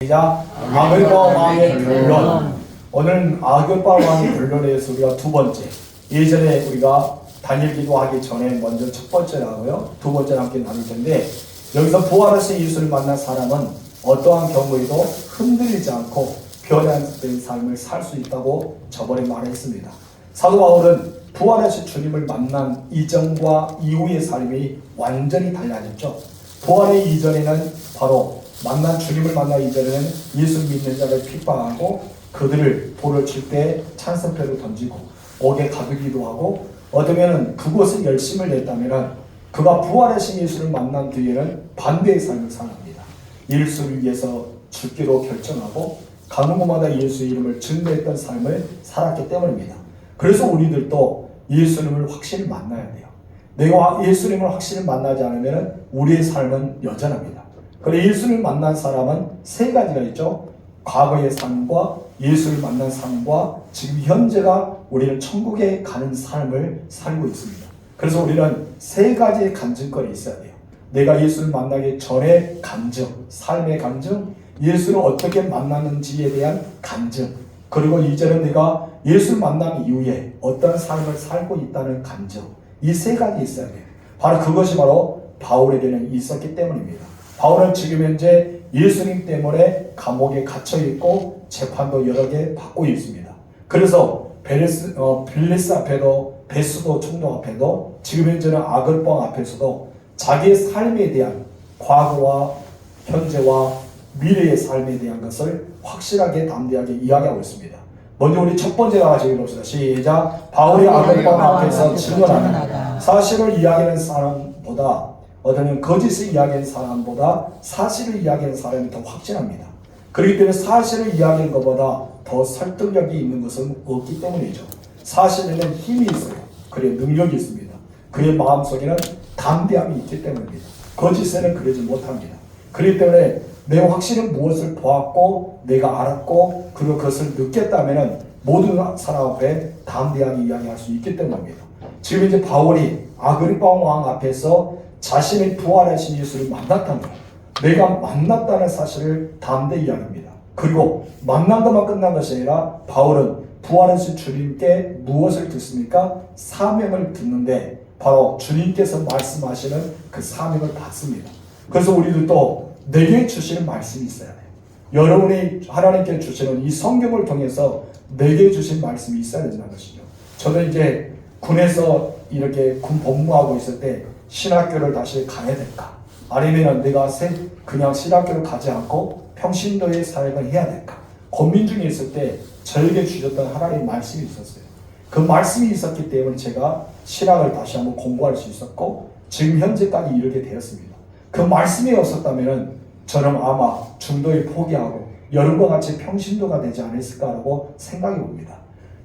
자, 아글바 왕의 변론. 오늘은 아글바 왕의 변론에 대해서 우리가 두 번째. 예전에 우리가 단일 기도하기 전에 먼저 첫 번째라고요. 두 번째를 함께 나눌 텐데, 여기서 부활하신 예수를 만난 사람은 어떠한 경우에도 흔들리지 않고 변화된 삶을 살 수 있다고 저번에 말했습니다. 사도 바울은 부활하신 주님을 만난 이전과 이후의 삶이 완전히 달라졌죠. 부활의 이전에는 바로 만난 주님을 만난 이전에는 예수 믿는 자를 핍박하고 그들을 돌을 칠 때 찬성표를 던지고 옥에 가두기도 하고, 어쩌면 그곳에 열심을 냈다면 그가 부활하신 예수를 만난 뒤에는 반대의 삶을 살합니다. 예수를 위해서 죽기로 결정하고 가는 곳마다 예수의 이름을 증거했던 삶을 살았기 때문입니다. 그래서 우리들도 예수님을 확실히 만나야 돼요. 내가 예수님을 확실히 만나지 않으면 우리의 삶은 여전합니다. 그래서 예수를 만난 사람은 세 가지가 있죠. 과거의 삶과 예수를 만난 삶과 지금 현재가 우리는 천국에 가는 삶을 살고 있습니다. 그래서 우리는 세 가지의 간증거리 있어야 돼요. 내가 예수를 만나기 전에 간증, 삶의 간증, 예수를 어떻게 만났는지에 대한 간증, 그리고 이제는 내가 예수를 만난 이후에 어떤 삶을 살고 있다는 간증, 이 세 가지 있어야 돼요. 바로 그것이 바로 바울에게는 있었기 때문입니다. 바울은 지금 현재 예수님 때문에 감옥에 갇혀 있고 재판도 여러 개 받고 있습니다. 그래서 빌리스 앞에도 베스도 총독 앞에도 지금 현재는 아글방 앞에서도 자기의 삶에 대한 과거와 현재와 미래의 삶에 대한 것을 확실하게 담대하게 이야기하고 있습니다. 먼저 우리 첫 번째가 같이 읽읍시다. 시작. 바울이 아글방 앞에서 증언하는 사실을 이야기하는 사람보다, 어쩌면 거짓을 이야기하는 사람보다 사실을 이야기하는 사람이 더 확실합니다. 그렇기 때문에 사실을 이야기하는 것보다 더 설득력이 있는 것은 없기 때문이죠. 사실에는 힘이 있어요. 그의 능력이 있습니다. 그의 마음속에는 담대함이 있기 때문입니다. 거짓에는 그러지 못합니다. 그렇기 때문에 내가 확실히 무엇을 보았고 내가 알았고 그리고 그것을 느꼈다면 모든 사람 앞에 담대하게 이야기할 수 있기 때문입니다. 지금 이제 바울이 아그리파 왕 앞에서 자신의 부활하신 예수를 만났다는 거예요. 내가 만났다는 사실을 담대히 이야기합니다. 그리고 만난 것만 끝난 것이 아니라 바울은 부활하신 주님께 무엇을 듣습니까? 사명을 듣는데 바로 주님께서 말씀하시는 그 사명을 받습니다. 그래서 우리들도 내게 주시는 말씀이 있어야 돼요. 여러분이 하나님께 주시는 이 성경을 통해서 내게 주신 말씀이 있어야 된다는 것이죠. 저는 이제 군에서 이렇게 군 복무하고 있을 때 신학교를 다시 가야 될까? 아니면 내가 그냥 신학교를 가지 않고 평신도의 사역을 해야 될까? 고민 중에 있을 때 저에게 주셨던 하나님의 말씀이 있었어요. 그 말씀이 있었기 때문에 제가 신학을 다시 한번 공부할 수 있었고 지금 현재까지 이르게 되었습니다. 그 말씀이 없었다면 저는 아마 중도에 포기하고 여러분과 같이 평신도가 되지 않았을까라고 생각해 봅니다.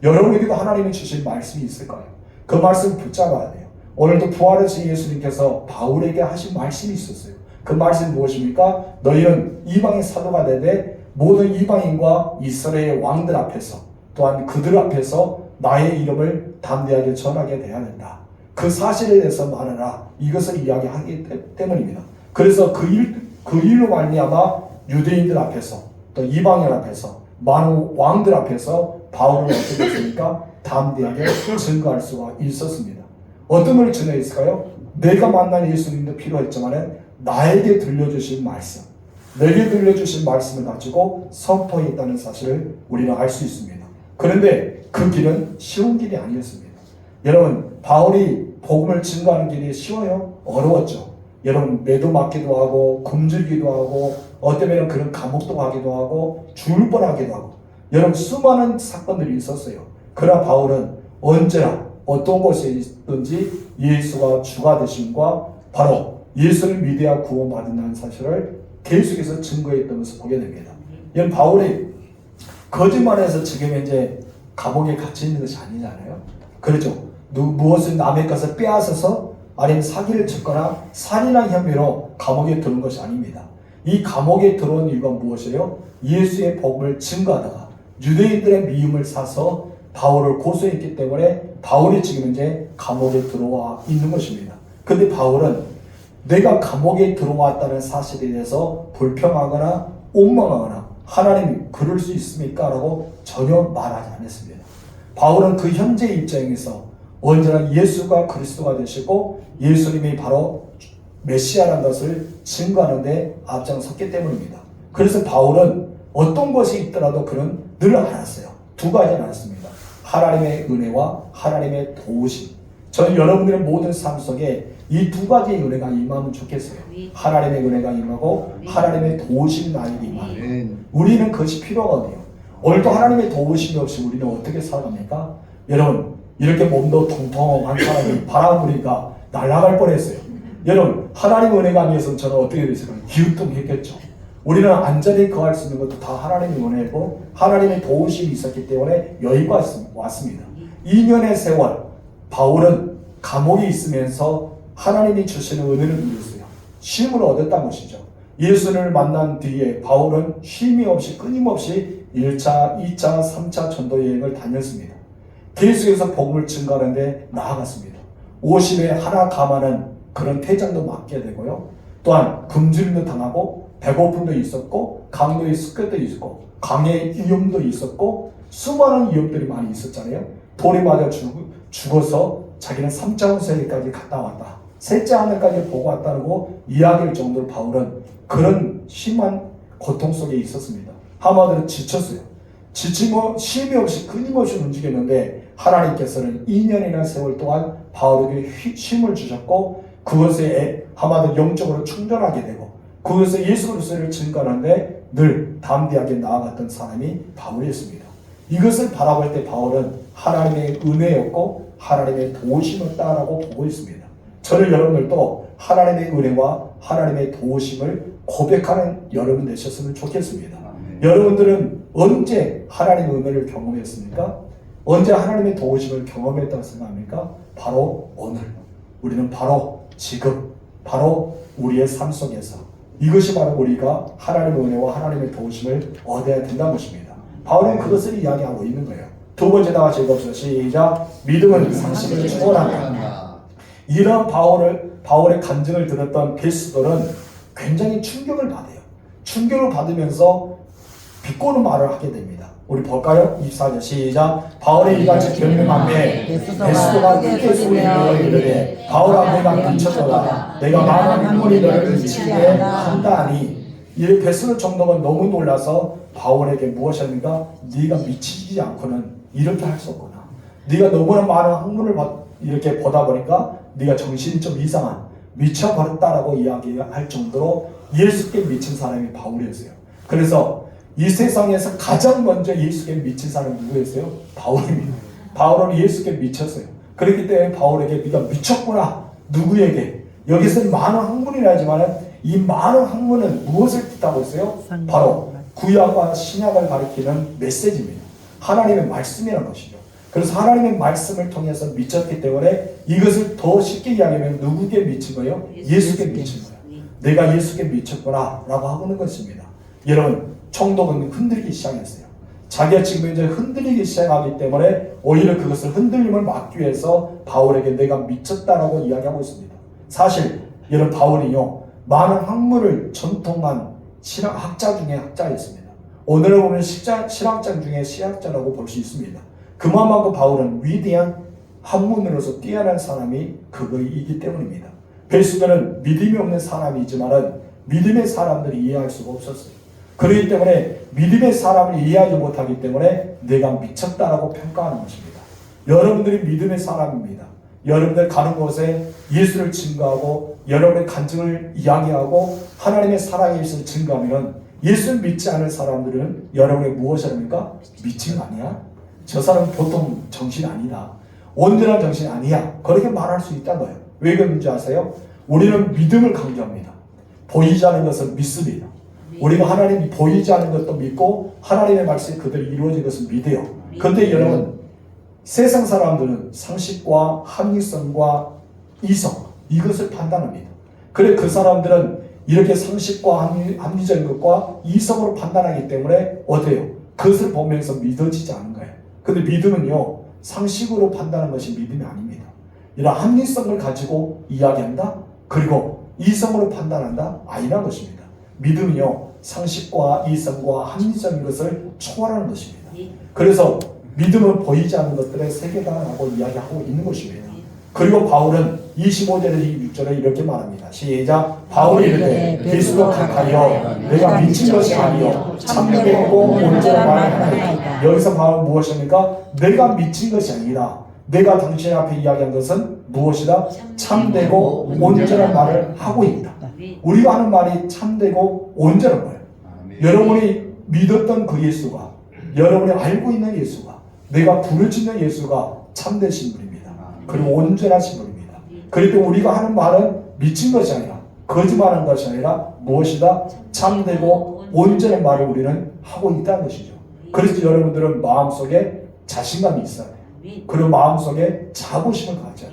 여러분에게도 하나님이 주신 말씀이 있을 거예요. 그 말씀을 붙잡아야 돼요. 오늘도 부활하신 예수님께서 바울에게 하신 말씀이 있었어요. 그 말씀이 무엇입니까? 너희는 이방의 사도가 되되 모든 이방인과 이스라엘 왕들 앞에서 또한 그들 앞에서 나의 이름을 담대하게 전하게 돼야 된다. 그 사실에 대해서 말하라. 이것을 이야기하기 때문입니다. 그래서 그 일로 말미암아 유대인들 앞에서 또 이방인 앞에서 많은 왕들 앞에서 바울은 어떻게 했습니까? 담대하게 증거할 수가 있었습니다. 어떤 걸 증거했을까요? 내가 만난 예수님도 필요했지만 나에게 들려주신 말씀, 내게 들려주신 말씀을 가지고 선포했다는 사실을 우리는 알 수 있습니다. 그런데 그 길은 쉬운 길이 아니었습니다. 여러분, 바울이 복음을 증거하는 길이 쉬워요? 어려웠죠. 여러분, 매도 맞기도 하고 굶주리기도 하고 어쩌면 그런 감옥도 가기도 하고 죽을 뻔하기도 하고 여러분 수많은 사건들이 있었어요. 그러나 바울은 언제나 어떤 곳에 있든지 예수가 주가 되심과 바로 예수를 믿어야 구원받는다는 사실을 계속해서 증거했던 것을 보게 됩니다. 이건 바울이 거짓말해서 지금 현재 감옥에 갇혀 있는 것이 아니잖아요. 그렇죠. 무엇을 남의 것을 빼앗아서 아니면 사기를 쳤거나 살인한 혐의로 감옥에 들어온 것이 아닙니다. 이 감옥에 들어온 이유가 무엇이에요? 예수의 복음을 증거하다가 유대인들의 미움을 사서 바울을 고소했기 때문에 바울이 지금 이제 감옥에 들어와 있는 것입니다. 그런데 바울은 내가 감옥에 들어왔다는 사실에 대해서 불평하거나 원망하거나 하나님 그럴 수 있습니까? 라고 전혀 말하지 않았습니다. 바울은 그 현재 입장에서 언제나 예수가 그리스도가 되시고 예수님이 바로 메시아라는 것을 증거하는 데 앞장섰기 때문입니다. 그래서 바울은 어떤 것이 있더라도 그는 늘 알았어요. 두 가지는 알았습니다. 하나님의 은혜와 하나님의 도우심. 저는 여러분들의 모든 삶 속에 이 두 가지의 은혜가 임하면 좋겠어요. 하나님의 은혜가 임하고 하나님의 도우심 나에게 임하는. 우리는 그것이 필요하거든요. 오늘도 하나님의 도우심이 없이 우리는 어떻게 살아갑니까? 여러분, 이렇게 몸도 통통한 사람이 바람 부니까 날아갈 뻔했어요. 여러분, 하나님의 은혜가 아니었으면 저는 어떻게 됐을까요? 기우뚱했겠죠. 우리는 안전히 거할 수 있는 것도 다 하나님의 은혜고 하나님의 도우심이 있었기 때문에 여기까지 왔습니다. 2년의 세월, 바울은 감옥에 있으면서 하나님이 주시는 은혜를 누렸어요. 쉼을 얻었다는 것이죠. 예수를 만난 뒤에 바울은 쉼이 없이 끊임없이 1차, 2차, 3차 전도 여행을 다녔습니다. 계속해서 복음을 증거하는 데 나아갔습니다. 50에 하나 감하는 그런 퇴장도 맞게 되고요. 또한 금주림도 당하고 배고픔도 있었고 강도의 습격도 있었고 강의 위험도 있었고 수많은 위험들이 많이 있었잖아요. 돌이 맞아 죽어서 자기는 3차 세계까지 갔다 왔다. 셋째 하늘까지 보고 왔다고 이야기할 정도로 바울은 그런 심한 고통 속에 있었습니다. 한마디로 지쳤어요. 지치고 쉼이 없이 끊임없이 움직였는데 하나님께서는 2년이나 세월 동안 바울에게 쉼을 주셨고 그것에 한마디로 영적으로 충전하게 되고 그것에 예수 그리스도를 증거하는데 늘 담대하게 나아갔던 사람이 바울이었습니다. 이것을 바라볼 때 바울은 하나님의 은혜였고 하나님의 도우심이었다라고 보고 있습니다. 저를 여러분들도 하나님의 은혜와 하나님의 도우심을 고백하는 여러분 되셨으면 좋겠습니다. 여러분들은 언제 하나님의 은혜를 경험했습니까? 언제 하나님의 도우심을 경험했다고 생각합니까? 바로 오늘. 우리는 바로 지금, 바로 우리의 삶 속에서 이것이 바로 우리가 하나님의 은혜와 하나님의 도우심을 얻어야 된다는 것입니다. 바울은 그것을 이야기하고 있는 거예요. 두 번째 다 같이 읽어보시죠. 시작. 믿음은 상식을 초월한다. 이런 바울의 간증을 들었던 베스도는 굉장히 충격을 받아요. 충격을 받으면서 비꼬는 말을 하게 됩니다. 우리 볼까요? 24절 시작. 바울의 이같이 변명함에 베스도가 크게 소리내어 이르되 바울아 내가 미쳤도다. 내가 많은 한물이 너를 미치게 한다니. 이 베스도 정도가 너무 놀라서 바울에게 무엇입니까? 네가 미치지 않고는 이렇게 할 수 없구나. 네가 너무나 많은 학문을 이렇게 보다 보니까 네가 정신이 좀 이상한 미쳐버렸다라고 이야기할 정도로 예수께 미친 사람이 바울이었어요. 그래서 이 세상에서 가장 먼저 예수께 미친 사람이 누구였어요? 바울입니다. 바울은 예수께 미쳤어요. 그렇기 때문에 바울에게 네가 미쳤구나. 누구에게? 여기서는 많은 학문이라 하지만 이 많은 학문은 무엇을 뜻하고 있어요? 바로 구약과 신약을 가리키는 메시지입니다. 하나님의 말씀이라는 것이죠. 그래서 하나님의 말씀을 통해서 미쳤기 때문에 이것을 더 쉽게 이야기하면 누구에게 미친 거예요? 예수께 미친 거예요. 내가 예수께 미쳤구나 라고 하고 있는 것입니다. 여러분, 총독은 흔들리기 시작했어요. 자기가 지금 이제 흔들리기 시작하기 때문에 오히려 그것을 흔들림을 막기 위해서 바울에게 내가 미쳤다라고 이야기하고 있습니다. 사실 여러분 바울이요 많은 학문을 전통한 학자 중에 학자였습니다. 오늘을 보면 실학자 중에 시학자라고 볼 수 있습니다. 그만큼 바울은 위대한 학문으로서 뛰어난 사람이 그거이기 때문입니다. 베스도는 믿음이 없는 사람이지만은 믿음의 사람들이 이해할 수가 없었어요. 그렇기 때문에 믿음의 사람을 이해하지 못하기 때문에 내가 미쳤다라고 평가하는 것입니다. 여러분들이 믿음의 사람입니다. 여러분들 가는 곳에 예수를 증거하고 여러분의 간증을 이야기하고 하나님의 사랑에 있어서 증거하면 예수를 믿지 않은 사람들은 여러분의 무엇이 합니까? 미친 거 아니야? 저 사람은 보통 정신 아니다. 온전한 정신 아니야. 그렇게 말할 수 있다고요. 왜 그런지 아세요? 우리는 믿음을 강조합니다. 보이지 않는 것을 믿습니다. 우리가 하나님이 보이지 않는 것도 믿고 하나님의 말씀이 그대로 이루어진 것을 믿어요. 그런데 여러분 세상 사람들은 상식과 합리성과 이성 이것을 판단합니다. 그래 그 사람들은 이렇게 상식과 합리적인 것과 이성으로 판단하기 때문에 어때요? 그것을 보면서 믿어지지 않은 거예요. 근데 믿음은요 상식으로 판단하는 것이 믿음이 아닙니다. 이런 합리성을 가지고 이야기한다? 그리고 이성으로 판단한다? 아니라는 것입니다. 믿음은요 상식과 이성과 합리적인 것을 초월하는 것입니다. 그래서 믿음은 보이지 않는 것들의 세계다라고 이야기하고 있는 것입니다. 그리고 바울은 25절에서 26절에 이렇게 말합니다. 시작. 바울이 이르되 그리스도 각하여 내가 미친 것이 아니요 참되고 온전한 말을 하나이다. 여기서 바울은 무엇입니까? 내가 미친 것이 아니라 내가 당신 앞에 이야기한 것은 무엇이다? 참되고 온전한 말을 하고 있다. 우리가 하는 말이 참되고 온전한 거예요. 여러분이 믿었던 그 예수가, 여러분이 알고 있는 예수가, 내가 부르짖는 예수가 참되신 분입니다. 그리고 온전하신 분입니다. 그리고 우리가 하는 말은 미친 것이 아니라 거짓말하는 것이 아니라 무엇이다? 참되고 온전한 말을 우리는 하고 있다는 것이죠. 그래서 여러분들은 마음속에 자신감이 있어요. 그리고 마음속에 자부심을 가져요.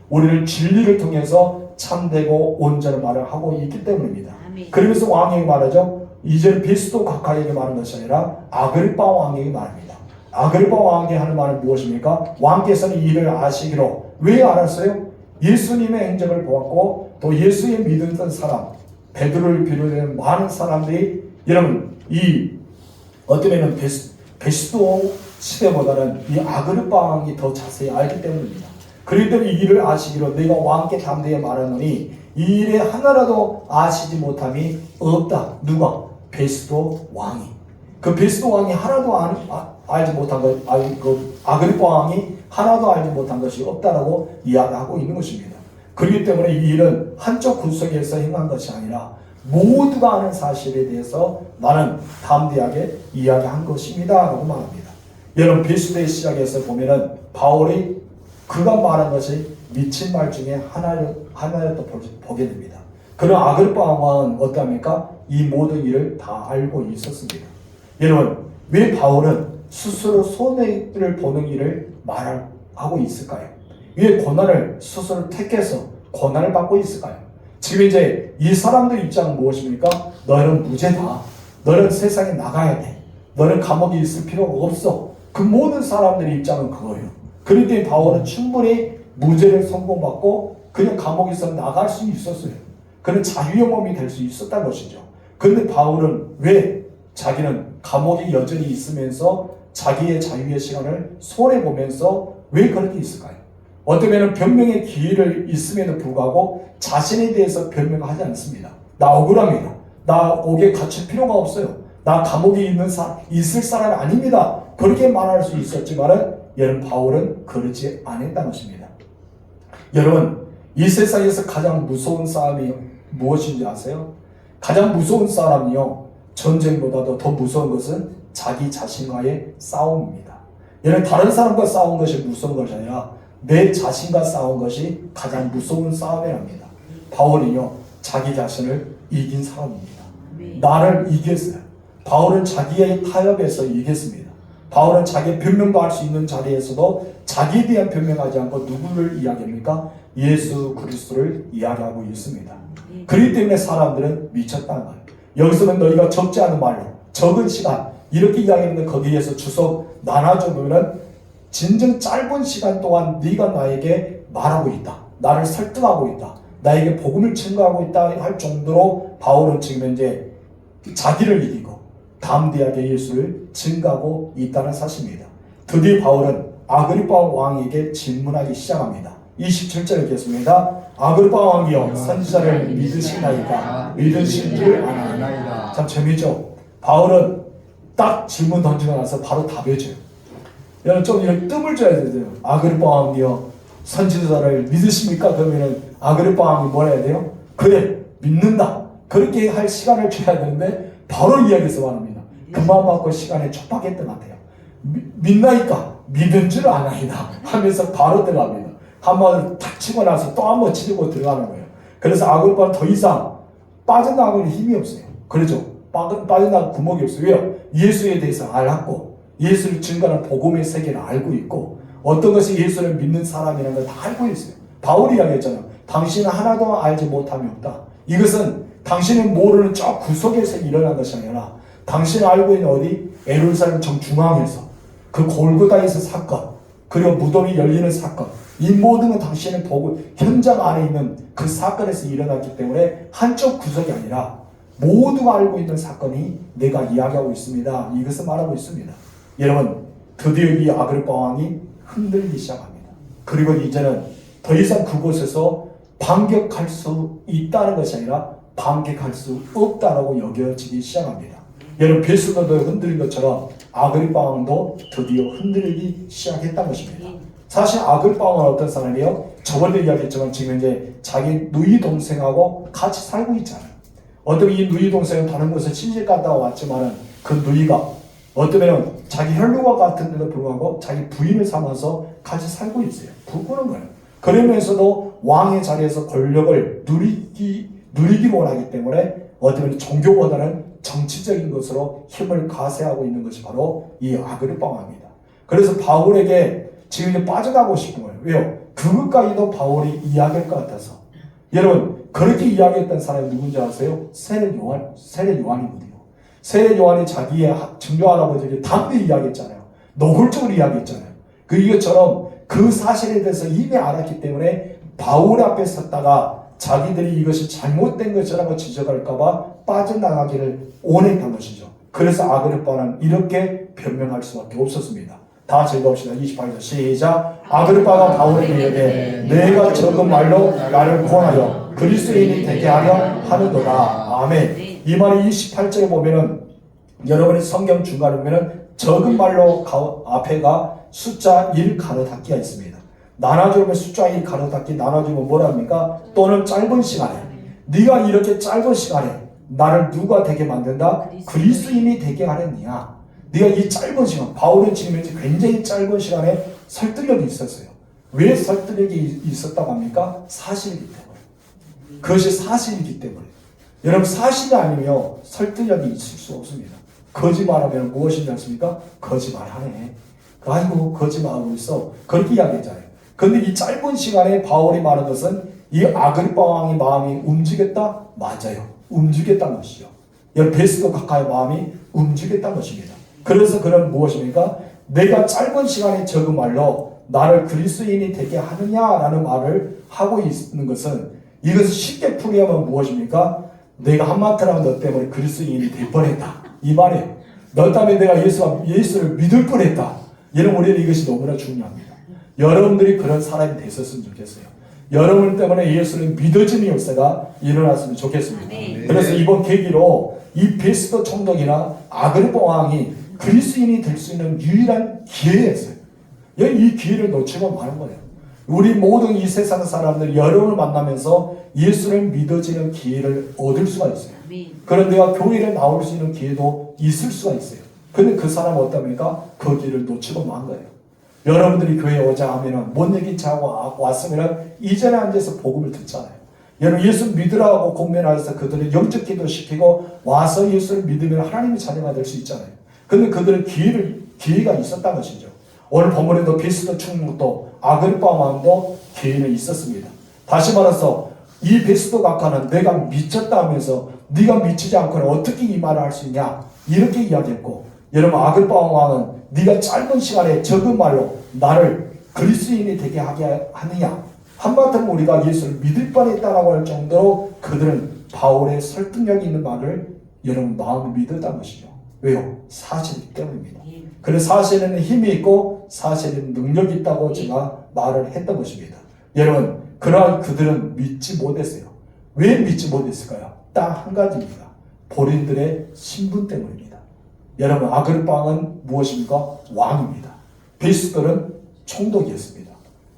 우리는 진리를 통해서 참되고 온전한 말을 하고 있기 때문입니다. 그러면서 왕에게 말하죠. 이제 베스도 각하에게 말하는 것이 아니라 아그리파 왕에게 말합니다. 아그리파 왕에게 하는 말은 무엇입니까? 왕께서는 이를 아시기로. 왜 알았어요? 예수님의 행적을 보았고 또 예수의 믿었던 사람, 베드로를 비롯한 많은 사람들이 여러분 이 어쩌면 베스도 시대보다는 이 아그리파 왕이 더 자세히 알기 때문입니다. 그렇기 때문에 이 일을 아시기로 내가 왕께 담대히 말하노니 이 일에 하나라도 아시지 못함이 없다. 누가? 베스도 왕이. 그 베스도 왕이 하나도 알지 못한 것, 아그리파 왕이 하나도 알지 못한 것이 없다라고 이야기하고 있는 것입니다. 그렇기 때문에 이 일은 한쪽 구석에서 행한 것이 아니라 모두가 아는 사실에 대해서 나는 담대하게 이야기한 것입니다 라고 말합니다. 여러분 베스도의 시작에서 보면은 바울이 그가 말한 것이 미친 말 중에 하나였다 보게 됩니다. 그런 아그리파 왕은 어떠합니까? 이 모든 일을 다 알고 있었습니다. 여러분 왜 바울은 스스로 손해를 보는 일을 말하고 있을까요? 왜 고난을 스스로 택해서 고난을 받고 있을까요? 지금 이제 이 사람들 입장은 무엇입니까? 너는 무죄다. 너는 세상에 나가야 돼. 너는 감옥에 있을 필요가 없어. 그 모든 사람들의 입장은 그거예요. 그럴 때 바울은 충분히 무죄를 선고받고 그냥 감옥에서 나갈 수 있었어요. 그는 자유의 몸이 될 수 있었다는 것이죠. 그런데 바울은 왜 자기는 감옥에 여전히 있으면서 자기의 자유의 시간을 손해보면서 왜 그렇게 있을까요? 어쩌면 변명의 기회를 있음에도 불구하고 자신에 대해서 변명하지 않습니다. 나 억울합니다. 나 옥에 갇힐 필요가 없어요. 나 감옥에 있을 사람이 아닙니다. 그렇게 말할 수 있었지만은 여러분 바울은 그렇지 않았다는 것입니다. 여러분 이 세상에서 가장 무서운 싸움이 무엇인지 아세요? 가장 무서운 싸움이요 전쟁보다도 더 무서운 것은 자기 자신과의 싸움입니다. 여러분 다른 사람과 싸운 것이 무서운 것이 아니라 내 자신과 싸운 것이 가장 무서운 싸움이랍니다. 바울이요 자기 자신을 이긴 사람입니다. 나를 이겼어요. 바울은 자기의 타협에서 이겼습니다. 바울은 자기 변명도 할 수 있는 자리에서도 자기에 대한 변명하지 않고 누구를 이야기합니까? 예수 그리스도를 이야기하고 있습니다. 그렇기 때문에 사람들은 미쳤다는 말이에요. 여기서는 너희가 적지 않은 말로 적은 시간 이렇게 이야기했는데 거기에서 주석 나눠주면 진정 짧은 시간 동안 네가 나에게 말하고 있다. 나를 설득하고 있다. 나에게 복음을 증거하고 있다 할 정도로 바울은 지금 현재 자기를 이기고 담대하게 예수를 증거하고 있다는 사실입니다. 드디어 바울은 아그리파 왕에게 질문하기 시작합니다. 27절 읽겠습니다. 아그리파 왕이여 선지자를 믿으시나이까 믿으신 줄 아나이다. 참 재미있죠? 바울은 딱 질문 던지고 나서 바로 답해줘요. 여러분 좀 이렇게 뜸을 줘야 되죠. 아그리파 왕이여 선지자를 믿으십니까? 그러면은 아그리파 왕이 뭐라 해야 돼요? 그래 믿는다. 그렇게 할 시간을 줘야 되는데 바로 이야기해서 말합니다. 그 마음 갖고 시간에 촉박했던 것 같아요. 믿나이까? 믿은 줄 아나이다 하면서 바로 들어갑니다. 한 번 탁 치고 나서 또 한 번 치고 들어가는 거예요. 그래서 아그리파는 더 이상 빠져나가는 힘이 없어요. 그렇죠? 빠져나갈 구멍이 없어요. 왜요? 예수에 대해서 알았고 예수를 증거하는 복음의 세계를 알고 있고 어떤 것이 예수를 믿는 사람이라는 걸 다 알고 있어요. 바울이 이야기했잖아요. 당신은 하나도 알지 못함이 없다. 이것은 당신이 모르는 저 구석에서 일어난 것이 아니라 당신이 알고 있는 어디? 예루살렘 정중앙에서 그 골고다에서 사건 그리고 무덤이 열리는 사건 이 모든 건 당신의 보고 현장 안에 있는 그 사건에서 일어났기 때문에 한쪽 구석이 아니라 모두가 알고 있는 사건이 내가 이야기하고 있습니다. 이것을 말하고 있습니다. 여러분, 드디어 이 아그리파 왕이 흔들리기 시작합니다. 그리고 이제는 더 이상 그곳에서 반격할 수 있다는 것이 아니라 반격할 수 없다라고 여겨지기 시작합니다. 여러분, 베스도도 흔들린 것처럼 아그리파 왕도 드디어 흔들리기 시작했다는 것입니다. 사실 아그리파 왕은 어떤 사람이에요? 저번에 이야기했지만 지금 이제 자기 누이 동생하고 같이 살고 있잖아요. 어쩌면 이 누이 동생은 다른 곳에 시집 갔다가 왔지만은 그 누이가 어쩌면 자기 혈육과 같은데도 불구하고 자기 부인을 삼아서 같이 살고 있어요. 부끄러운 거예요. 그러면서도 왕의 자리에서 권력을 누리기 원하기 때문에 어쩌면 종교보다는 정치적인 것으로 힘을 가세하고 있는 것이 바로 이 아그리파 왕입니다. 그래서 바울에게 지금 이제 빠져나가고 싶은 거예요. 왜요? 그것까지도 바울이 이야기할 것 같아서. 여러분, 그렇게 이야기했던 사람이 누군지 아세요? 세례 요한이거든요. 세례 요한이 자기의 증조 할아버지에게 담대 이야기했잖아요. 노골적으로 이야기했잖아요. 이것처럼 그 사실에 대해서 이미 알았기 때문에 바울 앞에 섰다가 자기들이 이것이 잘못된 것이라고 지적할까봐 빠져나가기를 원했던 것이죠. 그래서 아그리파는 이렇게 변명할 수밖에 없었습니다. 다 읽어봅시다. 28절 시작. 아그리파가 바울에게 이르되 내가 적은 말로 나를 권하여 그리스도인이 되게 하려 하는도다. 아멘. 이 말이 28절에 보면은 여러분이 성경 중간에 보면은 적은 말로 앞에가 숫자 1 가로닫기가 있습니다. 나눠주면 숫자 1 가로닫기 나눠주면 뭐랍니까? 또는 짧은 시간에 네가 이렇게 짧은 시간에 나를 누가 되게 만든다? 그리스도인이 되게 하느냐? 네가 이 짧은 시간, 바울은 지금 굉장히 짧은 시간에 설득력이 있었어요. 왜 설득력이 있었다고 합니까? 사실이기 때문에. 그것이 사실이기 때문에. 여러분, 사실이 아니면 설득력이 있을 수 없습니다. 거짓말하면 무엇인지 아십니까? 거짓말하네. 아이고, 거짓말하고 있어. 그렇게 이야기했잖아요. 그런데 이 짧은 시간에 바울이 말한 것은 이 아그리파 왕의 마음이 움직였다? 맞아요. 움직였다는 것이죠. 여러분, 베스도 각하의 마음이 움직였다는 것입니다. 그래서 그는 무엇입니까? 내가 짧은 시간에 적은 말로 나를 그리스도인이 되게 하느냐라는 말을 하고 있는 것은 이것을 쉽게 풀이하면 무엇입니까? 내가 한마디로 하면 너 때문에 그리스도인이 될 뻔했다. 이 말이에요. 너 때문에 내가 예수를 믿을 뻔했다. 여러분, 우리는 이것이 너무나 중요합니다. 여러분들이 그런 사람이 됐었으면 좋겠어요. 여러분 때문에 예수를 믿어지는 역사가 일어났으면 좋겠습니다. 그래서 이번 계기로 이 베스도 총독이나 아그리파 왕이 그리스도인이 될 수 있는 유일한 기회였어요. 이 기회를 놓치면 마는 거예요. 우리 모든 이 세상 사람들 여러분을 만나면서 예수를 믿어지는 기회를 얻을 수가 있어요. 그런데 교회에 나올 수 있는 기회도 있을 수가 있어요. 근데 그 사람은 어떻습니까? 그 기회를 놓치고 만 거예요. 여러분들이 교회에 오자 하면은 뭔 얘기 하고 왔으면은 이전에 앉아서 복음을 듣잖아요. 여러분, 예수 믿으라고 공면하여서 그들을 영적 기도 시키고 와서 예수를 믿으면 하나님의 자녀가 될 수 있잖아요. 근데 그들은 기회가 있었다는 것이죠. 오늘 본문에도 베스도 총독도 아그리파 왕도 기회는 있었습니다. 다시 말해서 이 베스도 각하는 내가 미쳤다 하면서 네가 미치지 않고는 어떻게 이 말을 할 수 있냐 이렇게 이야기했고, 여러분, 아그리파 왕은 네가 짧은 시간에 적은 말로 나를 그리스도인이 되게 하게 하느냐, 한마디로 우리가 예수를 믿을 뻔했다라고 할 정도로 그들은 바울의 설득력이 있는 말을 여러분 마음을 믿었다는 것이죠. 왜요? 사실이기 때문입니다. 그래서 사실에는 힘이 있고 사실에는 능력이 있다고 제가 말을 했던 것입니다. 여러분, 그러나 그들은 믿지 못했어요. 왜 믿지 못했을까요? 딱 한 가지입니다. 본인들의 신분 때문입니다. 여러분, 아그리파 왕은 무엇입니까? 왕입니다. 베스도는 총독이었습니다.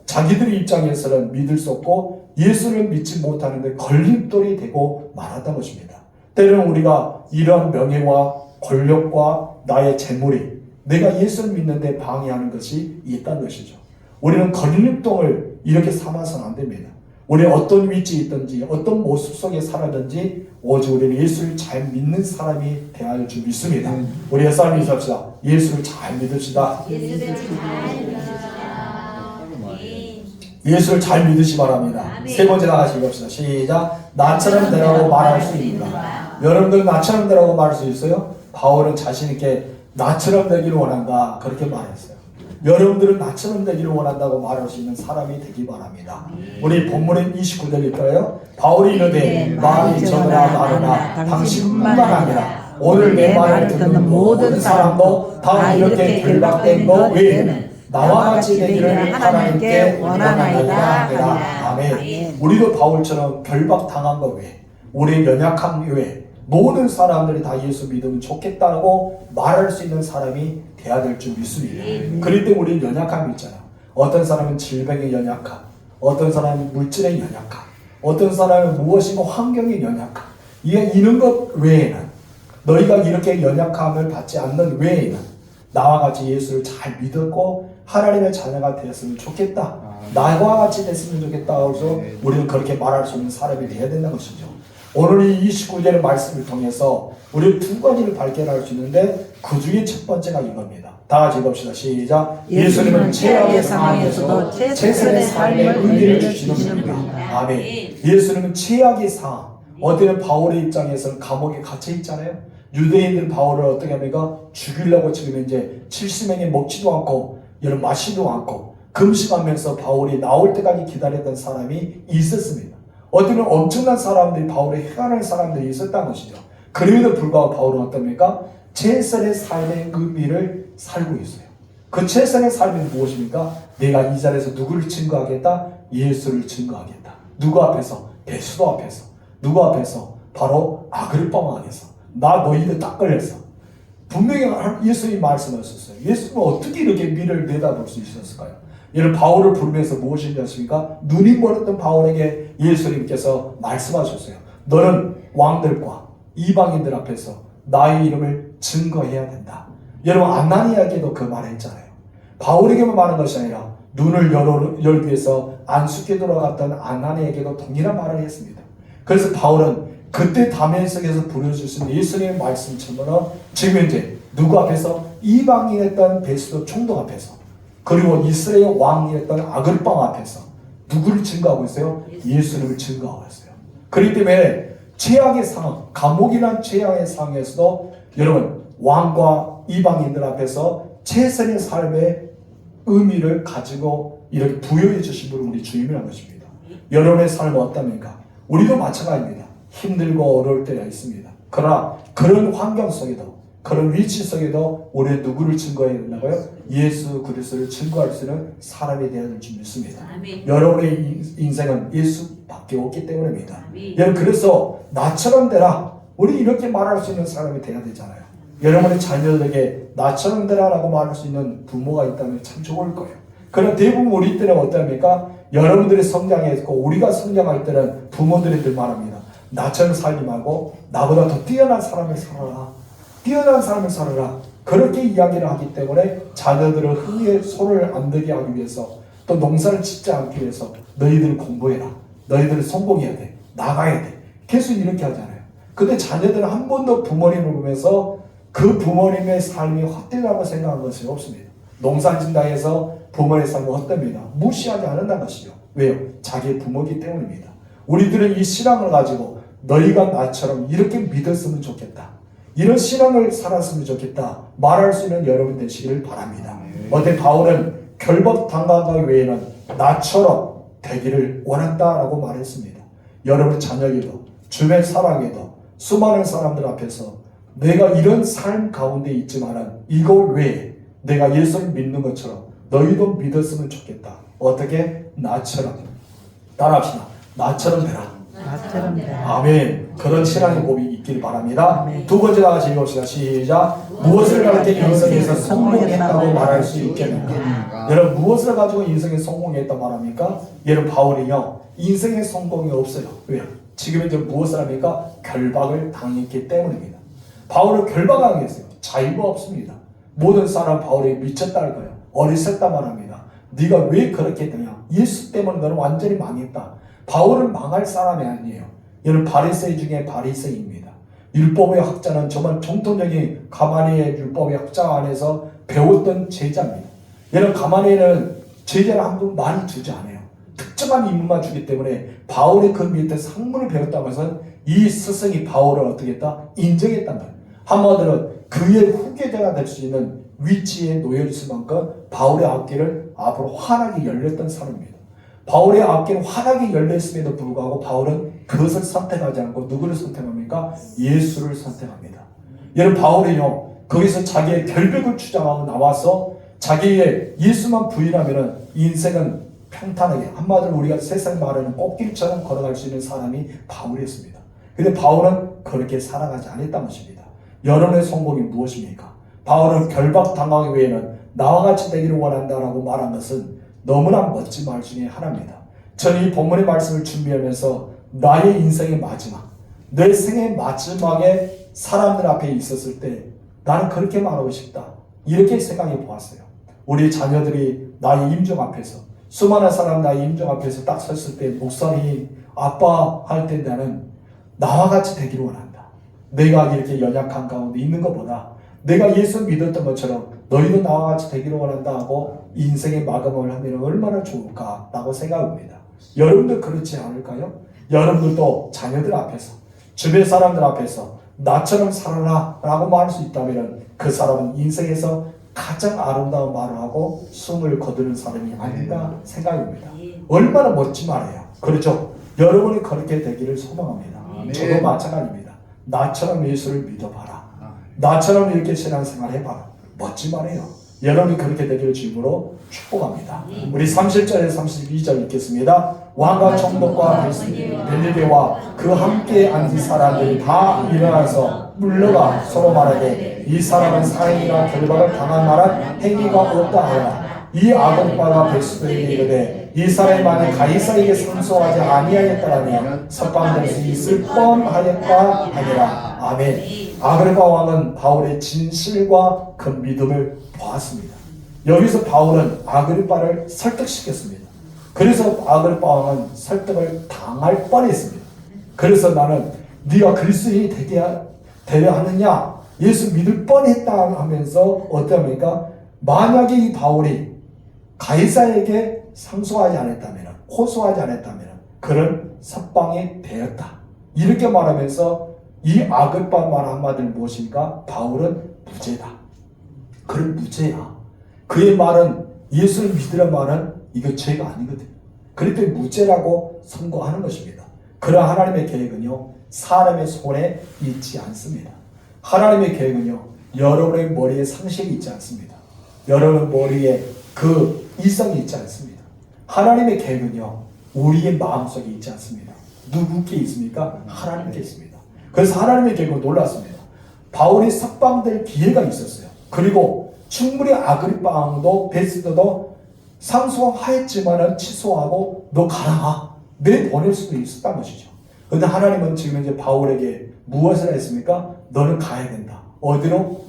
자기들의 입장에서는 믿을 수 없고 예수를 믿지 못하는데 걸림돌이 되고 말았던 것입니다. 때로는 우리가 이러한 명예와 권력과 나의 재물이 내가 예수를 믿는데 방해하는 것이 있다는 것이죠. 우리는 걸림돌을 이렇게 삼아서는 안 됩니다. 우리는 어떤 위치에 있든지 어떤 모습 속에 살았든지 오직 우리는 예수를 잘 믿는 사람이 되어야 할 줄 믿습니다. 우리 예수님 합시다. 예수를 잘 믿읍시다. 예수를 잘 믿으시 바랍니다. 세 번째 나가시 봅시다. 시작. 나처럼 되라고 말할 수 있는가? 여러분들 나처럼 되라고 말할 수 있어요? 바울은 자신 있게 나처럼 되기를 원한다 그렇게 말했어요. 여러분들은 나처럼 되기를 원한다고 말할 수 있는 사람이 되기 바랍니다. 우리 본문의 29절일까요? 바울이 이르되 말이 적으나 많으나 당신뿐만 아니라 오늘 내 말을 듣는 모든 사람도 다 이렇게 결박된 것 외에는 나와 같이 되기를 하나님께 원하나이다 하니라. 아멘. 우리도 바울처럼 결박당한 것 외에 우리의 연약함 외에 모든 사람들이 다 예수 믿으면 좋겠다고 말할 수 있는 사람이 돼야 될 줄 믿습니다. 그럴 때 우리는 연약함이 있잖아. 어떤 사람은 질병의 연약함, 어떤 사람은 물질의 연약함, 어떤 사람은 무엇인가 환경의 연약함. 이런 것 외에는 너희가 이렇게 연약함을 받지 않는 외에는 나와 같이 예수를 잘 믿었고 하나님의 자녀가 되었으면 좋겠다. 나와 같이 됐으면 좋겠다. 그래서 우리는 그렇게 말할 수 있는 사람이 되어야 된다는 것이죠. 오늘 이 29절의 말씀을 통해서 우리는 두 가지를 발견할 수 있는데 그 중에 첫 번째가 이겁니다. 다 같이 읽읍시다. 시작. 예수님은 최악의 상황에서도 최선의 삶의 의미를 주시는 분입니다. 아멘. 예수님은 최악의 상황. 어때는 바울의 입장에서는 감옥에 갇혀 있잖아요. 유대인들은 바울을 어떻게 합니까? 죽이려고 지금 이제 70명이 먹지도 않고 여러분 마시지도 않고 금식하면서 바울이 나올 때까지 기다렸던 사람이 있었습니다. 어디는 엄청난 사람들이 바울에 행하는 사람들이 있었다는 것이죠. 그럼에도 불구하고 바울은 어떻습니까? 최선의 삶의 의미를 살고 있어요. 그 최선의 삶이 무엇입니까? 내가 이 자리에서 누구를 증거하겠다? 예수를 증거하겠다. 누구 앞에서? 베스도 앞에서. 누구 앞에서? 바로 아그리파 왕에서. 나 너희들 딱 걸렸어. 분명히 예수님이 말씀하셨어요. 예수님은 어떻게 이렇게 미래를 내다볼 수 있었을까요? 이런 바울을 부르면서 무엇인지 아십니까? 눈이 멀었던 바울에게 예수님께서 말씀하셨어요. 너는 왕들과 이방인들 앞에서 나의 이름을 증거해야 된다. 여러분 아나니아에게도 그 말을 했잖아요. 바울에게만 말한 것이 아니라 눈을 열기 위해서 안수께 돌아갔던 아나니아에게도 동일한 말을 했습니다. 그래서 바울은 그때 다메섹에서 부려주신 예수님의 말씀처럼 지금 이제 누구 앞에서? 이방인이었던 베스도 총독 앞에서 그리고 이스라엘 왕이었던 아글빵 앞에서 누구를 증거하고 있어요? 예수님을 증거하고 있어요. 그렇기 때문에 최악의 상황, 감옥이란 최악의 상황에서도 여러분 왕과 이방인들 앞에서 최선의 삶의 의미를 가지고 이렇게 부여해 주신 분은 우리 주님이라는 것입니다. 여러분의 삶은 어떻습니까? 우리도 마찬가지입니다. 힘들고 어려울 때가 있습니다. 그러나 그런 환경 속에도 그런 위치 속에도 우리는 누구를 증거해야 된다고요? 예수 그리스도를 증거할 수 있는 사람이 되어야 될 줄 믿습니다. 아멘. 여러분의 인생은 예수밖에 없기 때문입니다. 여러분 그래서 나처럼 되라. 우리 이렇게 말할 수 있는 사람이 되어야 되잖아요. 여러분의 자녀들에게 나처럼 되라라고 말할 수 있는 부모가 있다면 참 좋을 거예요. 그러나 대부분 우리 때는 어떻습니까? 여러분들이 성장했고 우리가 성장할 때는 부모들이 말합니다. 나처럼 살지 말고 나보다 더 뛰어난 사람을 살아라. 뛰어난 삶을 살아라. 그렇게 이야기를 하기 때문에 자녀들을 흥에 손을 안 대게 하기 위해서 또 농사를 짓지 않기 위해서 너희들 공부해라. 너희들은 성공해야 돼. 나가야 돼. 계속 이렇게 하잖아요. 근데 자녀들은 한 번도 부모님을 보면서 그 부모님의 삶이 헛되다고 생각한 것이 없습니다. 농사 짓다 해서 부모의 삶은 헛됩니다. 무시하지 않는다는 것이죠. 왜요? 자기의 부모이기 때문입니다. 우리들은 이 신앙을 가지고 너희가 나처럼 이렇게 믿었으면 좋겠다. 이런 신앙을 살았으면 좋겠다. 말할 수 있는 여러분 되시기를 바랍니다. 어때 바울은 결박당한 것 외에는 나처럼 되기를 원한다라고 말했습니다. 여러분 자녀에게도 주변 사람에게도 수많은 사람들 앞에서 내가 이런 삶 가운데 있지만은 이거 외에 내가 예수를 믿는 것처럼 너희도 믿었으면 좋겠다. 어떻게? 나처럼. 따라합시다. 나처럼 되라. 나처럼 되라. 아멘. 그런 신앙의 고백이 있기를 바랍니다. 아멘. 두 번째 다 같이 읽읍시다. 시작. 무엇을 가르쳐 인생에서 성공했다고 말할 수 있겠는가? 여러분 무엇을 가지고 인생에 성공했다고 말합니까? 여러분 바울이요 인생에 성공이 없어요. 왜요? 지금 이제 무엇을 합니까? 결박을 당했기 때문입니다. 바울을 결박당했어요. 자유가 없습니다. 모든 사람 바울이 미쳤다 할 거예요. 어리석다 말합니다. 네가 왜 그렇게 했느냐? 예수 때문에 너는 완전히 망했다. 바울은 망할 사람이 아니에요. 얘는 바리새인 중에 바리새인입니다. 율법의 학자는 정말 정통적인 가마니엘 율법의 학자 안에서 배웠던 제자입니다. 얘는 가마니엘은 제자를 한 분 많이 두지 않아요. 특정한 인물만 주기 때문에 바울이 그 밑에 상문을 배웠다고 해서 이 스승이 바울을 어떻게 했다? 인정했단 말이에요. 한마디로 그의 후계자가 될 수 있는 위치에 놓여 있을 만큼 바울의 앞길을 앞으로 환하게 열렸던 사람입니다. 바울의 앞길은 환하게 열렸음에도 불구하고 바울은 그것을 선택하지 않고 누구를 선택합니까? 예수를 선택합니다. 여러분, 바울이요, 거기서 자기의 결백을 주장하고 나와서 자기의 예수만 부인하면 인생은 평탄하게, 한마디로 우리가 세상 말하는 꽃길처럼 걸어갈 수 있는 사람이 바울이었습니다. 그런데 바울은 그렇게 살아가지 않았다는 것입니다. 여러분의 성공이 무엇입니까? 바울은 결박당하기 위해는 나와 같이 되기를 원한다라고 말한 것은 너무나 멋진 말 중에 하나입니다. 저는 이 본문의 말씀을 준비하면서 나의 인생의 마지막, 내 생의 마지막에 사람들 앞에 있었을 때 나는 그렇게 말하고 싶다, 이렇게 생각해 보았어요. 우리 자녀들이 나의 임종 앞에서, 수많은 사람 나의 임종 앞에서 딱 섰을 때 목사님, 아빠 할 때 나는 나와 같이 되기를 원한다. 내가 이렇게 연약한 가운데 있는 것보다 내가 예수 믿었던 것처럼 너희도 나와 같이 되기를 원한다 하고 인생의 마감을 하면 얼마나 좋을까라고 생각합니다. 여러분도 그렇지 않을까요? 여러분들도 자녀들 앞에서, 주변 사람들 앞에서 나처럼 살아라 라고 말할 수 있다면 그 사람은 인생에서 가장 아름다운 말을 하고 숨을 거두는 사람이 아닌가 생각합니다. 얼마나 멋진 말이에요. 그렇죠? 여러분이 그렇게 되기를 소망합니다. 저도 마찬가지입니다. 나처럼 예수를 믿어봐라. 나처럼 이렇게 신앙생활 해봐라. 멋진 말이에요. 여러분이 그렇게 되기를 주님으로 축복합니다. 우리 30절에서 32절 읽겠습니다. 왕과 총독과 베르니게와 그 함께 앉은 사람들이 다 일어나서 물러가 서로 말하되 이 사람은 사형이나 결박을 당한 만한 행위가 없다 하라. 이 아곤바가 베스도에게 이르되 이 사람이 만일 가이사에게 상소하지 아니하였다라면 석방될 수 있을 뻔하였다 하니라. 아멘. 아그리파 왕은 바울의 진실과 그 믿음을 보았습니다. 여기서 바울은 아그리파를 설득시켰습니다. 그래서 아그리파 왕은 설득을 당할 뻔했습니다. 그래서 나는 네가 그리스도인이 되려 하느냐, 예수 믿을 뻔했다 하면서 어떠합니까? 만약에 이 바울이 가이사에게 상소하지 않았다면, 호소하지 않았다면 그런 석방이 되었다, 이렇게 말하면서 이 아그리파 말 한마디는 무엇입니까? 바울은 무죄다. 그런 무죄야. 그의 말은, 예수를 믿으란 말은 이거 죄가 아니거든요. 그럴 때 무죄라고 선고하는 것입니다. 그러나 하나님의 계획은요, 사람의 손에 있지 않습니다. 하나님의 계획은요, 여러분의 머리에 상식이 있지 않습니다. 여러분의 머리에 그 이성이 있지 않습니다. 하나님의 계획은요, 우리의 마음속에 있지 않습니다. 누구께 있습니까? 하나님께 있습니다. 그래서 하나님의 계획은 놀랐습니다. 바울이 석방될 기회가 있었어요. 그리고 충분히 아그리파 왕도 베스도도 상소하였지만은 취소하고 너 가라, 내보낼 수도 있었단 것이죠. 그런데 하나님은 지금 이제 바울에게 무엇을 했습니까? 너는 가야 된다. 어디로?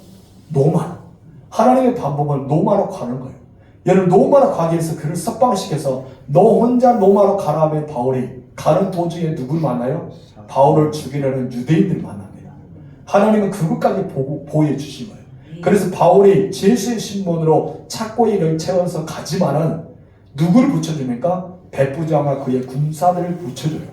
로마로. 하나님의 방법은 로마로 가는 거예요. 얘를 로마로 가기 위해서 그를 석방시켜서 너 혼자 로마로 가라 하면 바울이 가는 도중에 누굴 만나요? 바울을 죽이려는 유대인들을 만납니다. 하나님은 그것까지 보호해 주신 거예요. 그래서 바울이 제수의 신분으로 착고이를 채워서 가지만은 누구를 붙여줍니까? 백부장과 그의 군사들을 붙여줘요.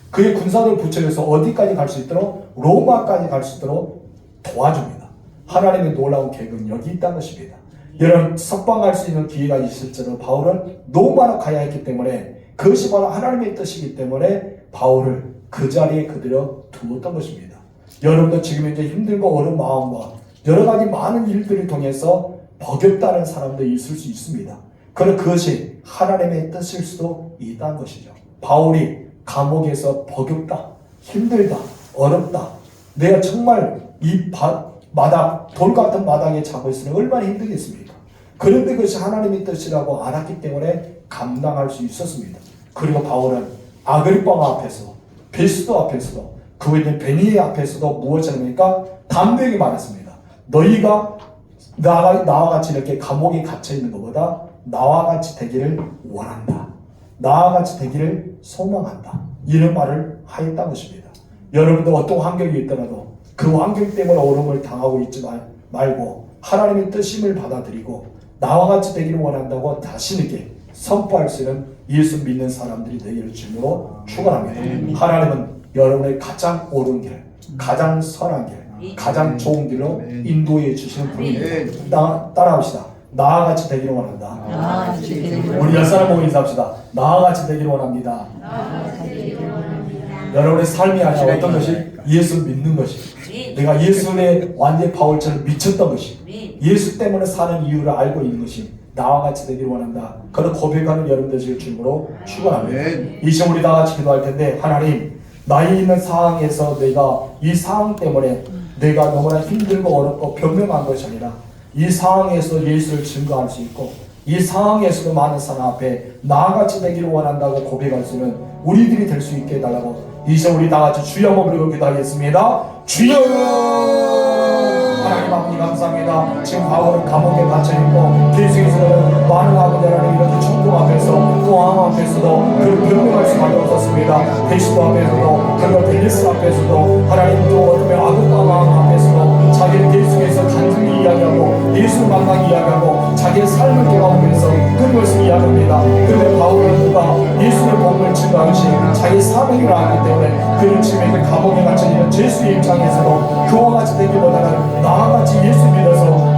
그의 군사들을 붙여줘서 어디까지 갈 수 있도록? 로마까지 갈 수 있도록 도와줍니다. 하나님의 놀라운 계획은 여기 있다는 것입니다. 여러분, 석방할 수 있는 기회가 있을지라도 바울은 로마로 가야 했기 때문에, 그것이 바로 하나님의 뜻이기 때문에 바울을 그 자리에 그대로 두었던 것입니다. 여러분도 지금 이제 힘들고 어려운 마음과 여러 가지 많은 일들을 통해서 버겁다는 사람도 있을 수 있습니다. 그러나 그것이 하나님의 뜻일 수도 있다는 것이죠. 바울이 감옥에서 버겁다, 힘들다, 어렵다, 내가 정말 이 돌 같은 마당에 자고 있으니 얼마나 힘들겠습니까? 그런데 그것이 하나님의 뜻이라고 알았기 때문에 감당할 수 있었습니다. 그리고 바울은 아그리파 앞에서, 베스도 앞에서도, 그 외에 베니에 앞에서도 무엇을 합니까? 담대하게 말했습니다. 너희가 나와 같이 이렇게 감옥에 갇혀 있는 것보다 나와 같이 되기를 원한다, 나와 같이 되기를 소망한다, 이런 말을 하였다는 것입니다. 여러분도 어떤 환경이 있더라도 그 환경 때문에 어려움을 당하고 있지 말고 하나님의 뜻임을 받아들이고 나와 같이 되기를 원한다고 자신에게 선포할 수 있는 예수 믿는 사람들이 되기를 주님으로 축원합니다. 하나님은 여러분의 가장 옳은 길, 가장 선한 길, 가장 좋은 길로 인도해 주시는 분입니다. 따라합시다. 나와 같이 되기를 원한다. 우리 열 사람 보고 인사합시다. 나와 같이 되기를 원합니다. 여러분의 삶이 아니라 어떤 것이? 예수 믿는 것이. 내가 예수의 완전히 바울처럼 미쳤던 것이. 예수 때문에 사는 이유를 알고 있는 것이. 나와 같이 되기를 원한다. 그런 고백하는 여러분 되실 줄로 축원합니다. 이 시간 우리 다 같이 기도할 텐데, 하나님, 나의 있는 상황에서 내가 이 상황 때문에 내가 너무나 힘들고 어렵고 변명한 것이 아니라 이 상황에서 예수를 증거할 수 있고 이 상황에서도 많은 사람 앞에 나같이 되기를 원한다고 고백할 수 있는 우리들이 될 수 있게 해달라고 이제 우리 다같이 주여 한번 부르고 기도하겠습니다. 주여! 하나님 아버지 감사합니다. 지금 바울은 감옥에 갇혀있고 계속해서는 많은 아버지 하나님 이렇게 충동 앞에서 또 왕 앞에서도 그를 변명할 수밖에 없었습니다. 베시도 앞에서도 그리고 벨리스 앞에서도 하나님 또 어쩌면 아그파 왕 앞에서도 자기를 계속해서 간증히 이야기하고 예수를 만나기 이야기하고 자기의 삶을 돌아오면서 끊임없이 이야기합니다. 그런데 바울은 누가 예수의 복음을 증거하듯이 자기 사명을 알기 때문에 그를 지금 감옥에 갇혀있는 제수의 입장에서도 그와 같이 되기보다는 나와 같이 예수 믿어서